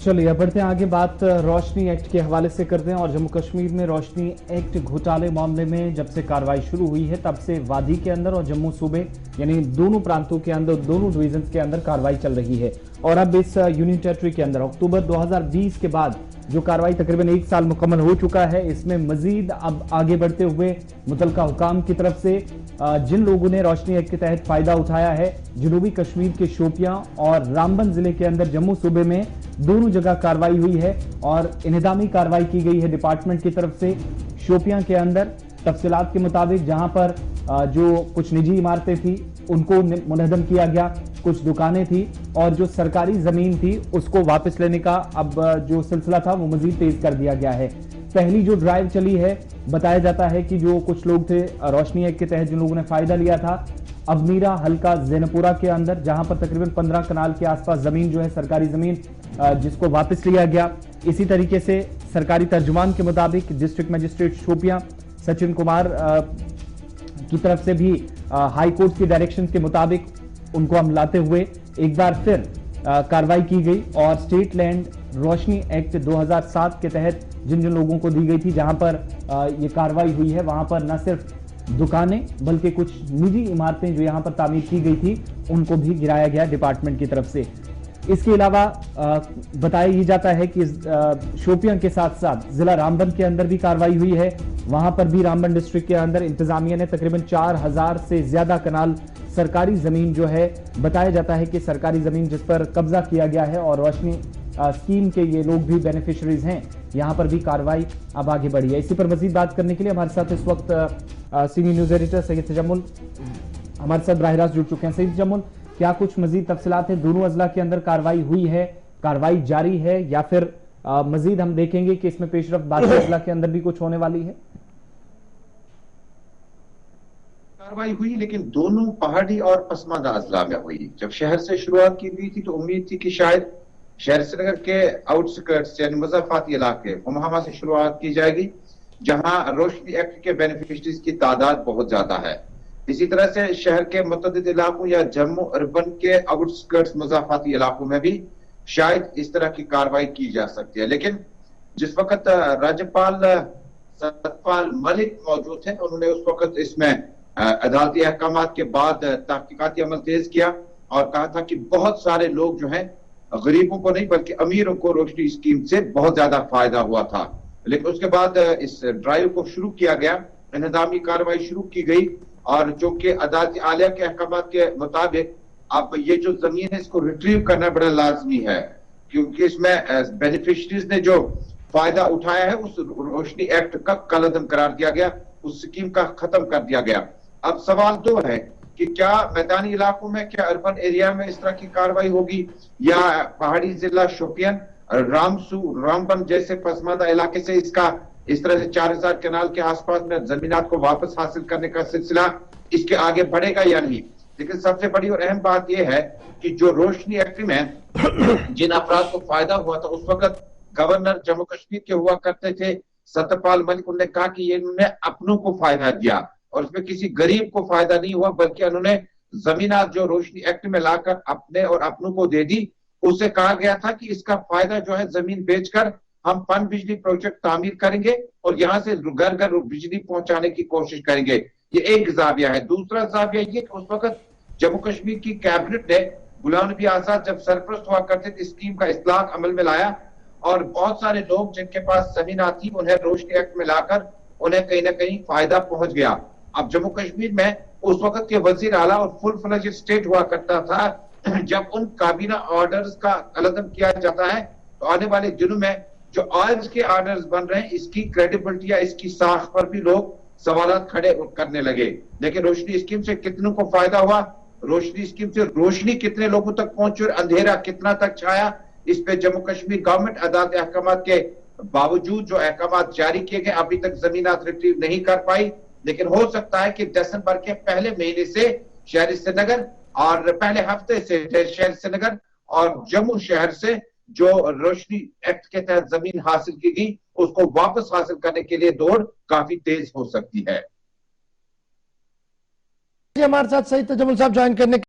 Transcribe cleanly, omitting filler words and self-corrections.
चलिए अब बढ़ते हैं आगे। बात रोशनी एक्ट के हवाले से करते हैं और जम्मू कश्मीर में रोशनी एक्ट घोटाले मामले में जब से कार्रवाई शुरू हुई है तब से वादी के अंदर और जम्मू सूबे यानी दोनों प्रांतों के अंदर, दोनों डिवीजन के अंदर कार्रवाई चल रही है। और अब इस यूनियन टेरिटरी के अंदर अक्टूबर 2020 के बाद जो कार्रवाई तकरीबन 1 साल मुकम्मल हो चुका है, इसमें मजीद अब आगे बढ़ते हुए मुतलका हुकाम की तरफ से जिन लोगों ने रोशनी एक्ट के तहत फायदा उठाया है, जनूबी कश्मीर के शोपियां और रामबन जिले के अंदर जम्मू सूबे में दोनों जगह कार्रवाई हुई है और इन्हिदामी कार्रवाई की गई है डिपार्टमेंट की तरफ से। शोपियां के अंदर तफसीलात के मुताबिक जहां पर जो कुछ निजी इमारतें थी उनको मुनहदम किया गया, कुछ दुकानें थी और जो सरकारी जमीन थी उसको वापस लेने का अब जो सिलसिला था वो मजीद तेज कर दिया गया है। पहली जो ड्राइव चली है, बताया जाता है कि जो कुछ लोग थे रोशनी एक्ट के तहत जिन लोगों ने फायदा लिया था, अबमीरा हल्का जैनपुरा के अंदर जहां पर तकरीबन 15 कनाल के आसपास जमीन जो है सरकारी जमीन जिसको वापस लिया गया। इसी तरीके से सरकारी तर्जुमान के मुताबिक डिस्ट्रिक्ट मजिस्ट्रेट शोपियां सचिन कुमार की तरफ से भी हाई कोर्ट की डायरेक्शन के मुताबिक उनको हम लाते हुए एक बार फिर कार्रवाई की गई और स्टेट लैंड रोशनी एक्ट 2007 के तहत जिन जिन लोगों को दी गई थी, जहां पर ये कार्रवाई हुई है वहां पर न सिर्फ दुकानें बल्कि कुछ निजी इमारतें जो यहां पर तामीर की गई थी उनको भी गिराया गया डिपार्टमेंट की तरफ से। इसके अलावा बताया ही जाता है कि शोपियां के साथ साथ जिला रामबन के अंदर भी कार्रवाई हुई है। वहां पर भी रामबन डिस्ट्रिक्ट के अंदर इंतजामिया ने तकरीबन 4000 से ज्यादा कनाल सरकारी जमीन जो है, बताया जाता है कि सरकारी जमीन जिस पर कब्जा किया गया है और रोशनी स्कीम के ये लोग भी बेनिफिशरीज हैं, यहां पर भी कार्रवाई अब आगे बढ़ी है। इसी पर मजीद बात करने के लिए हमारे साथ इस वक्त senior news editor Syed Tajammul हमारे साथ बराह रास्त जुड़ चुके हैं। सैयद तजम्मुल, क्या कुछ मजीद तफसीलात हैं? दोनों अजला के अंदर कार्रवाई हुई है, कार्रवाई जारी है या फिर मजीद हम देखेंगे कि इसमें पेशरफ बाकी अजला के अंदर भी कुछ होने वाली है? कार्रवाई हुई लेकिन दोनों पहाड़ी और पसमानदा अजला में हुई। जब शहर से शुरुआत की गई थी तो उम्मीद थी कि शायद शहर श्रीनगर के आउटस्कर्ट्स यानी मुजफ्फराती इलाके उमहामा से शुरुआत की जाएगी, जहां रोशनी एक्ट के बेनिफिशरीज की तादाद बहुत ज्यादा है। इसी तरह से शहर के मुतअद्दिद इलाकों या जम्मू अर्बन के आउटस्कर्ट्स मुजफ्फराती इलाकों में भी शायद इस तरह की कार्रवाई की जा सकती है। लेकिन जिस वक्त राज्यपाल सत्यपाल मलिक मौजूद थे, उन्होंने उस वक्त इसमें अदालती अहकाम के बाद तहकीकाती अमल तेज किया और कहा था कि बहुत सारे लोग जो हैं, गरीबों को नहीं बल्कि अमीरों को रोशनी स्कीम से बहुत ज्यादा फायदा हुआ था। लेकिन उसके बाद इस ड्राइव को शुरू किया गया, इंतजामी कार्रवाई शुरू की गई और जो कि अदालती आलिया के अहकाम के मुताबिक अब ये जो जमीन है इसको रिट्रीव करना बड़ा लाजमी है, क्योंकि इसमें बेनिफिशरीज ने जो फायदा उठाया है उस रोशनी एक्ट का कलअदम करार दिया गया, उस स्कीम का खत्म कर दिया गया। अब सवाल दो है कि क्या मैदानी इलाकों में, क्या अर्बन एरिया में इस तरह की कार्रवाई होगी या पहाड़ी जिला शोपियन, रामबन जैसे पसमानदा इलाके से इसका इस तरह से 4000 कनाल के आसपास में जमीनात को वापस हासिल करने का सिलसिला इसके आगे बढ़ेगा या नहीं। लेकिन सबसे बड़ी और अहम बात यह है कि जो रोशनी एक्ट में जिन अफराद को फायदा हुआ था, उस वक्त गवर्नर जम्मू कश्मीर के हुआ करते थे सत्यपाल मलिक, उन्होंने कहा कि ये इन्होंने अपनों को फायदा दिया और इसमें किसी गरीब को फायदा नहीं हुआ, बल्कि उन्होंने जमीनात जो रोशनी एक्ट में लाकर अपने और अपनों को दे दी। उससे कहा गया था कि इसका फायदा जो है जमीन बेचकर हम पन बिजली प्रोजेक्ट तामीर करेंगे और यहाँ से घर घर बिजली पहुंचाने की कोशिश करेंगे। ये एक जाविया है। दूसरा जाविया ये कि उस वक्त जम्मू कश्मीर की कैबिनेट ने गुलाम नबी आजाद जब सरपरस्त हुआ करते थे, स्कीम का इस्लाह अमल में लाया और बहुत सारे लोग जिनके पास जमीन थी उन्हें रोशनी एक्ट में लाकर उन्हें कहीं ना कहीं फायदा पहुंच गया। अब जम्मू कश्मीर में उस वक्त के वजीर आला और फुल फ्लेज्ड स्टेट हुआ करता था, जब उन काबीना ऑर्डर्स का कलअदम किया जाता है तो आने वाले दिनों में जो आज के ऑर्डर्स बन रहे हैं इसकी क्रेडिबिलिटी या इसकी साख पर भी लोग सवालात खड़े करने लगे। लेकिन रोशनी स्कीम से कितनों को फायदा हुआ, रोशनी स्कीम से रोशनी कितने लोगों तक पहुंची और अंधेरा कितना तक छाया, इस पे जम्मू कश्मीर गवर्नमेंट अदालत अहकाम के बावजूद जो अहकाम जारी किए गए अभी तक जमीनात रिट्रीव नहीं कर पाई। लेकिन हो सकता है कि दिसंबर के पहले महीने से शहर श्रीनगर और पहले हफ्ते से शहर श्रीनगर और जम्मू शहर से जो रोशनी एक्ट के तहत जमीन हासिल की गई उसको वापस हासिल करने के लिए दौड़ काफी तेज हो सकती है। हमारे साथ सैयद तजम्मुल साहब ज्वाइन करने